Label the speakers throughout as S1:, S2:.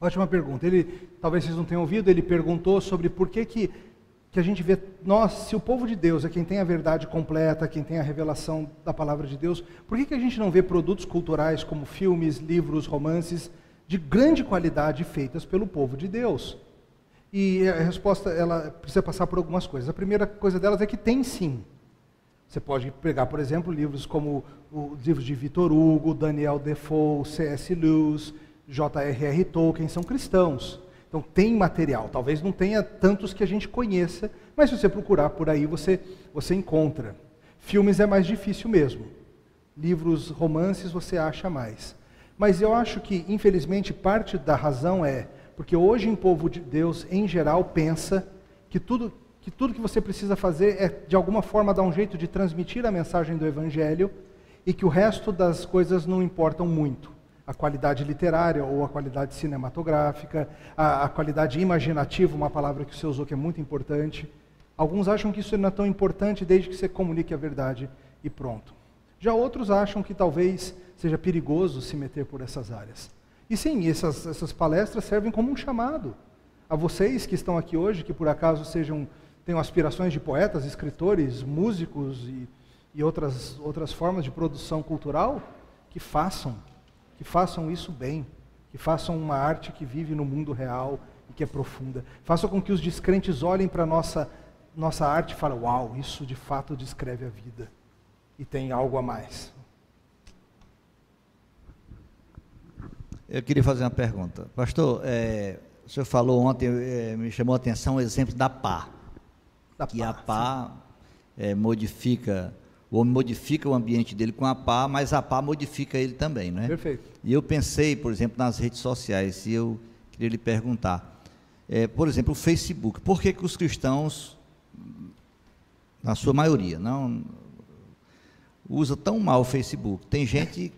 S1: Ótima pergunta. Talvez vocês não tenham ouvido, ele perguntou sobre por que a gente vê, se o povo de Deus é quem tem a verdade completa, quem tem a revelação da palavra de Deus, por que a gente não vê produtos culturais como filmes, livros, romances, de grande qualidade feitas pelo povo de Deus? E a resposta, ela precisa passar por algumas coisas. A primeira coisa delas é que tem sim. Você pode pegar, por exemplo, livros como os livros de Victor Hugo, Daniel Defoe, C.S. Lewis, J.R.R. Tolkien, são cristãos. Então tem material, talvez não tenha tantos que a gente conheça, mas se você procurar por aí você encontra. Filmes é mais difícil mesmo. Livros, romances você acha mais. Mas eu acho que, infelizmente, parte da razão é porque hoje o povo de Deus, em geral, pensa que tudo que você precisa fazer é, de alguma forma, dar um jeito de transmitir a mensagem do Evangelho e que o resto das coisas não importam muito. A qualidade literária ou a qualidade cinematográfica, a qualidade imaginativa, uma palavra que você usou que é muito importante. Alguns acham que isso não é tão importante desde que você comunique a verdade e pronto. Já outros acham que talvez seja perigoso se meter por essas áreas. E sim, essas palestras servem como um chamado a vocês que estão aqui hoje, que por acaso tenham aspirações de poetas, escritores, músicos e outras formas de produção cultural, que façam isso bem, que façam uma arte que vive no mundo real e que é profunda. Façam com que os descrentes olhem para a nossa arte e falem, uau, isso de fato descreve a vida e tem algo a mais.
S2: Eu queria fazer uma pergunta. Pastor, o senhor falou ontem, me chamou a atenção o exemplo da pá. A pá modifica... O homem modifica o ambiente dele com a pá, mas a pá modifica ele também, não é?
S1: Perfeito.
S2: E eu pensei, por exemplo, nas redes sociais, e eu queria lhe perguntar, por exemplo, o Facebook, por que os cristãos, na sua maioria, não usa tão mal o Facebook? Tem gente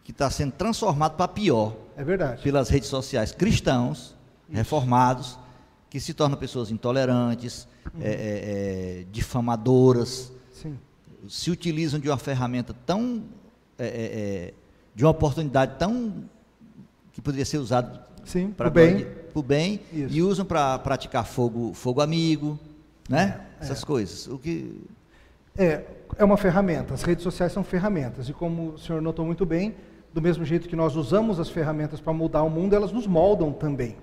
S2: que está sendo transformado para pior,
S1: é verdade,
S2: pelas redes sociais, cristãos, reformados, que se tornam pessoas intolerantes, difamadoras,
S1: sim,
S2: se utilizam de uma ferramenta tão, de uma oportunidade tão, que poderia ser usada para o bem, e usam para praticar fogo amigo, né? Essas coisas. O que...
S1: É uma ferramenta, as redes sociais são ferramentas, e como o senhor notou muito bem, do mesmo jeito que nós usamos as ferramentas para mudar o mundo, elas nos moldam também.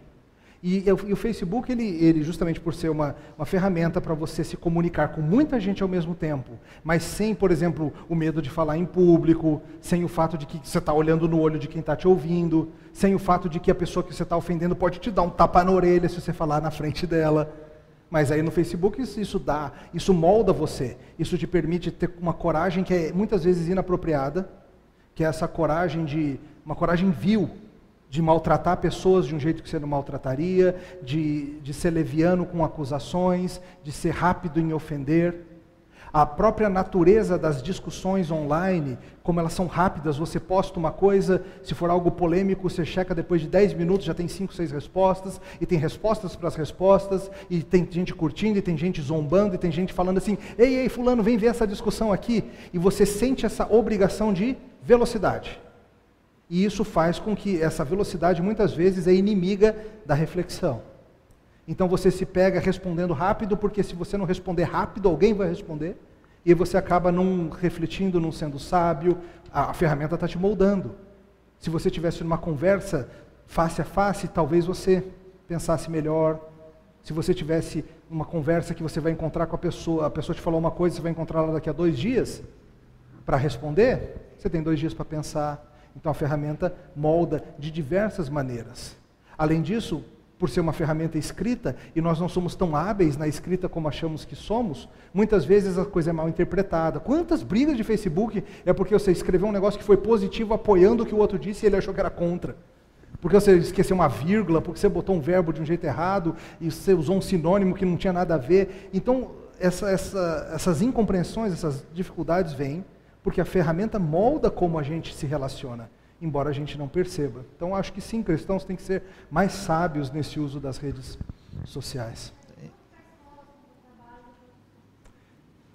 S1: E o Facebook, ele justamente por ser uma ferramenta para você se comunicar com muita gente ao mesmo tempo, mas sem, por exemplo, o medo de falar em público, sem o fato de que você está olhando no olho de quem está te ouvindo, sem o fato de que a pessoa que você está ofendendo pode te dar um tapa na orelha se você falar na frente dela. Mas aí no Facebook isso molda você, isso te permite ter uma coragem que é muitas vezes inapropriada, que é essa coragem uma coragem vil, de maltratar pessoas de um jeito que você não maltrataria, de ser leviano com acusações, de ser rápido em ofender. A própria natureza das discussões online, como elas são rápidas, você posta uma coisa, se for algo polêmico, você checa depois de 10 minutos, já tem 5, 6 respostas, e tem respostas para as respostas, e tem gente curtindo, e tem gente zombando, e tem gente falando assim, ei, fulano, vem ver essa discussão aqui, e você sente essa obrigação de velocidade. E isso faz com que essa velocidade muitas vezes é inimiga da reflexão. Então você se pega respondendo rápido, porque se você não responder rápido, alguém vai responder, e você acaba não refletindo, não sendo sábio, a ferramenta está te moldando. Se você estivesse numa conversa face a face, talvez você pensasse melhor. Se você tivesse uma conversa que você vai encontrar com a pessoa te falou uma coisa, você vai encontrar ela daqui a 2 dias, para responder, você tem 2 dias para pensar. Então a ferramenta molda de diversas maneiras. Além disso, por ser uma ferramenta escrita, e nós não somos tão hábeis na escrita como achamos que somos, muitas vezes a coisa é mal interpretada. Quantas brigas de Facebook é porque você escreveu um negócio que foi positivo apoiando o que o outro disse e ele achou que era contra? Porque você esqueceu uma vírgula, porque você botou um verbo de um jeito errado e você usou um sinônimo que não tinha nada a ver. Então essas incompreensões, essas dificuldades vêm porque a ferramenta molda como a gente se relaciona, embora a gente não perceba. Então, acho que sim, cristãos têm que ser mais sábios nesse uso das redes sociais.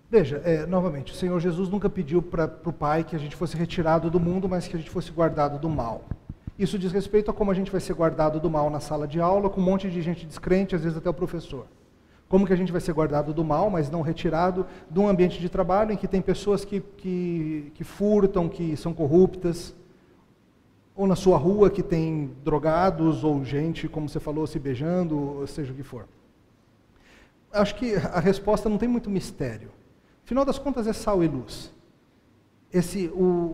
S1: Veja, novamente, o Senhor Jesus nunca pediu para o Pai que a gente fosse retirado do mundo, mas que a gente fosse guardado do mal. Isso diz respeito a como a gente vai ser guardado do mal na sala de aula, com um monte de gente descrente, às vezes até o professor. Como que a gente vai ser guardado do mal, mas não retirado de um ambiente de trabalho em que tem pessoas que furtam, que são corruptas, ou na sua rua que tem drogados, ou gente, como você falou, se beijando, ou seja o que for. Acho que a resposta não tem muito mistério. Afinal das contas é sal e luz.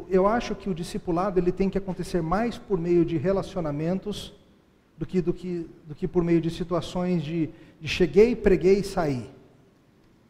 S1: Eu acho que o discipulado ele tem que acontecer mais por meio de relacionamentos do que por meio de situações de cheguei, preguei e saí.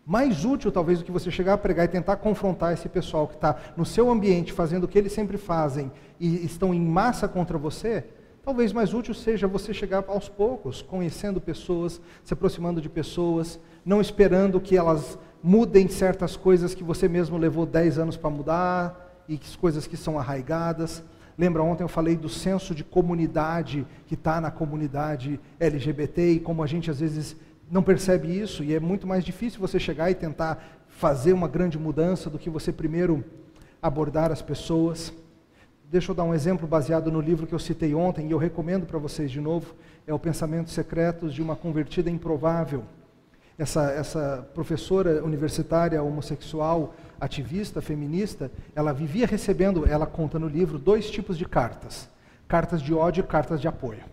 S1: Mais útil talvez do que você chegar a pregar e tentar confrontar esse pessoal que está no seu ambiente fazendo o que eles sempre fazem e estão em massa contra você, talvez mais útil seja você chegar aos poucos, conhecendo pessoas, se aproximando de pessoas, não esperando que elas mudem certas coisas que você mesmo levou 10 anos para mudar e coisas que são arraigadas. Lembra, ontem eu falei do senso de comunidade que está na comunidade LGBT e como a gente às vezes não percebe isso, e é muito mais difícil você chegar e tentar fazer uma grande mudança do que você primeiro abordar as pessoas. Deixa eu dar um exemplo baseado no livro que eu citei ontem, e eu recomendo para vocês de novo, é o Pensamentos Secretos de uma Convertida Improvável. Essa professora universitária homossexual, ativista, feminista, ela vivia recebendo, ela conta no livro, 2 tipos de cartas. Cartas de ódio e cartas de apoio.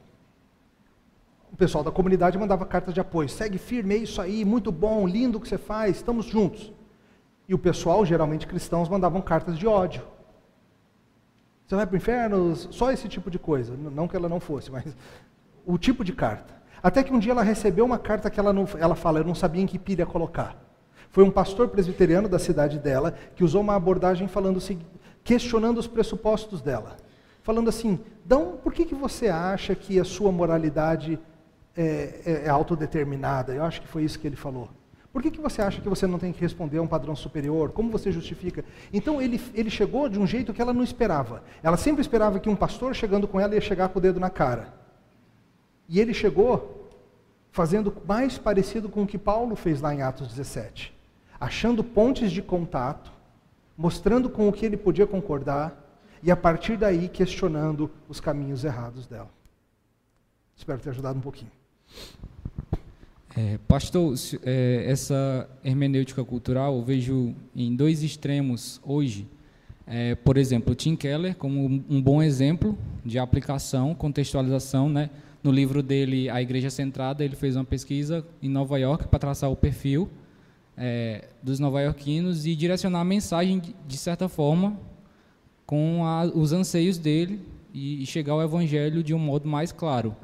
S1: O pessoal da comunidade mandava cartas de apoio. Segue firme, é isso aí, muito bom, lindo o que você faz, estamos juntos. E o pessoal, geralmente cristãos, mandavam cartas de ódio. Você vai para o inferno? Só esse tipo de coisa. Não que ela não fosse, mas o tipo de carta. Até que um dia ela recebeu uma carta que ela fala, eu não sabia em que pilha colocar. Foi um pastor presbiteriano da cidade dela que usou uma abordagem questionando os pressupostos dela. Falando assim, por que você acha que a sua moralidade é autodeterminada? Eu acho que foi isso que ele falou. Por que você acha que você não tem que responder a um padrão superior? Como você justifica? Então ele chegou de um jeito que ela não esperava. Ela sempre esperava que um pastor chegando com ela ia chegar com o dedo na cara. E ele chegou fazendo mais parecido com o que Paulo fez lá em Atos 17. Achando pontes de contato, mostrando com o que ele podia concordar, e a partir daí questionando os caminhos errados dela. Espero ter ajudado um pouquinho.
S3: Pastor, essa hermenêutica cultural eu vejo em 2 extremos hoje. Por exemplo, o Tim Keller como um bom exemplo de aplicação, contextualização, né? No livro dele, A Igreja Centrada, ele fez uma pesquisa em Nova York para traçar o perfil dos nova-iorquinos e direcionar a mensagem, de certa forma, com os anseios dele e chegar ao Evangelho de um modo mais claro.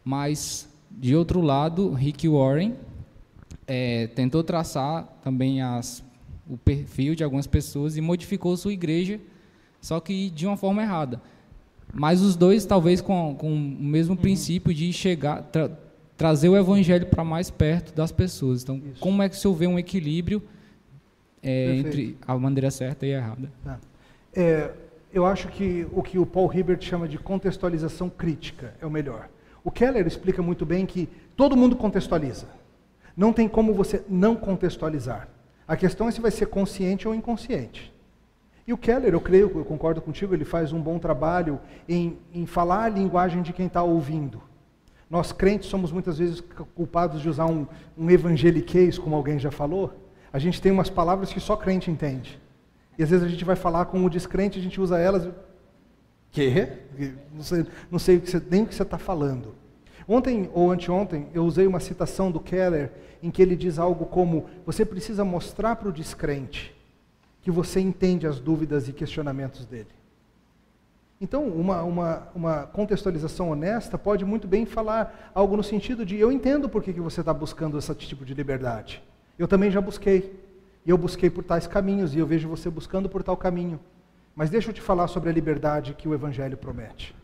S3: Mas, de outro lado, Rick Warren tentou traçar também o perfil de algumas pessoas e modificou sua igreja, só que de uma forma errada. Mas os dois, talvez, com o mesmo princípio de chegar, trazer o Evangelho para mais perto das pessoas. Então, isso. Como é que se houver um equilíbrio entre a maneira certa e a errada?
S1: Tá. Eu acho que o Paul Hibbert chama de contextualização crítica é o melhor. O Keller explica muito bem que todo mundo contextualiza. Não tem como você não contextualizar. A questão é se vai ser consciente ou inconsciente. E o Keller, eu concordo contigo, ele faz um bom trabalho em falar a linguagem de quem está ouvindo. Nós crentes somos muitas vezes culpados de usar um evangeliquez, como alguém já falou. A gente tem umas palavras que só crente entende. E às vezes a gente vai falar com o descrente, a gente usa elas. Quê? Não sei nem o que você está falando. Ontem ou anteontem, eu usei uma citação do Keller, em que ele diz algo como, você precisa mostrar para o descrente que você entende as dúvidas e questionamentos dele. Então, uma contextualização honesta pode muito bem falar algo no sentido de, eu entendo por que você está buscando esse tipo de liberdade. Eu também já busquei. E eu busquei por tais caminhos, e eu vejo você buscando por tal caminho. Mas deixa eu te falar sobre a liberdade que o Evangelho promete.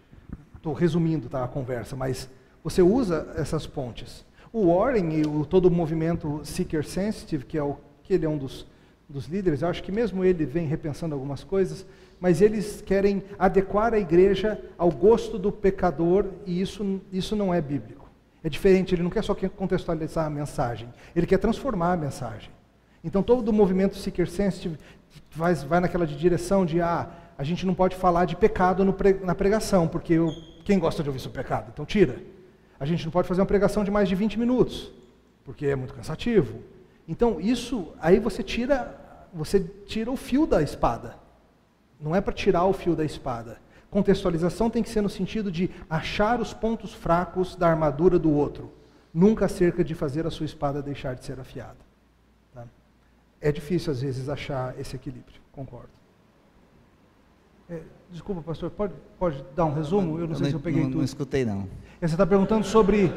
S1: Estou resumindo a conversa, mas você usa essas pontes. O Warren e todo o movimento Seeker Sensitive, que ele é um dos líderes, eu acho que mesmo ele vem repensando algumas coisas, mas eles querem adequar a igreja ao gosto do pecador, e isso não é bíblico. É diferente, ele não quer só contextualizar a mensagem, ele quer transformar a mensagem. Então todo o movimento Seeker Sensitive vai naquela direção de, a gente não pode falar de pecado na pregação, porque Quem gosta de ouvir sobre pecado? Então tira. A gente não pode fazer uma pregação de mais de 20 minutos, porque é muito cansativo. Então isso, aí você tira o fio da espada. Não é para tirar o fio da espada. Contextualização tem que ser no sentido de achar os pontos fracos da armadura do outro. Nunca acerca de fazer a sua espada deixar de ser afiada. Tá? É difícil às vezes achar esse equilíbrio, concordo. Desculpa, pastor, pode dar um resumo? Eu não sei se eu peguei tudo.
S2: Não escutei, não.
S1: Você está perguntando sobre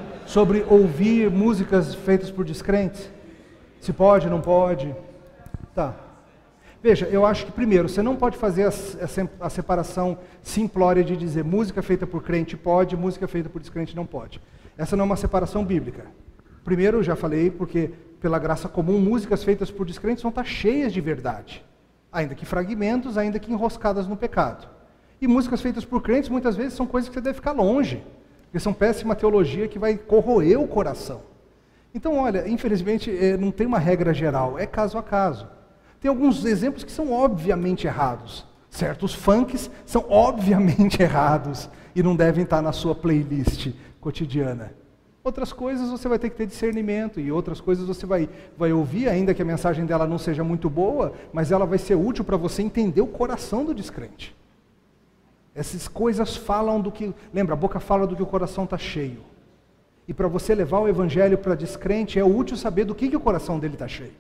S1: ouvir músicas feitas por descrentes? Se pode, não pode? Tá. Veja, eu acho que primeiro, você não pode fazer a separação simplória de dizer música feita por crente pode, música feita por descrente não pode. Essa não é uma separação bíblica. Primeiro, eu já falei, porque pela graça comum, músicas feitas por descrentes vão estar cheias de verdade. Ainda que fragmentos, ainda que enroscadas no pecado. E músicas feitas por crentes, muitas vezes, são coisas que você deve ficar longe, porque são péssima teologia que vai corroer o coração. Então, olha, infelizmente, não tem uma regra geral, é caso a caso. Tem alguns exemplos que são obviamente errados. Certos funks são obviamente errados e não devem estar na sua playlist cotidiana. Outras coisas você vai ter que ter discernimento, e outras coisas você vai ouvir, ainda que a mensagem dela não seja muito boa, mas ela vai ser útil para você entender o coração do descrente. Essas coisas falam do que... Lembra, a boca fala do que o coração está cheio. E para você levar o evangelho para descrente, é útil saber do que o coração dele está cheio.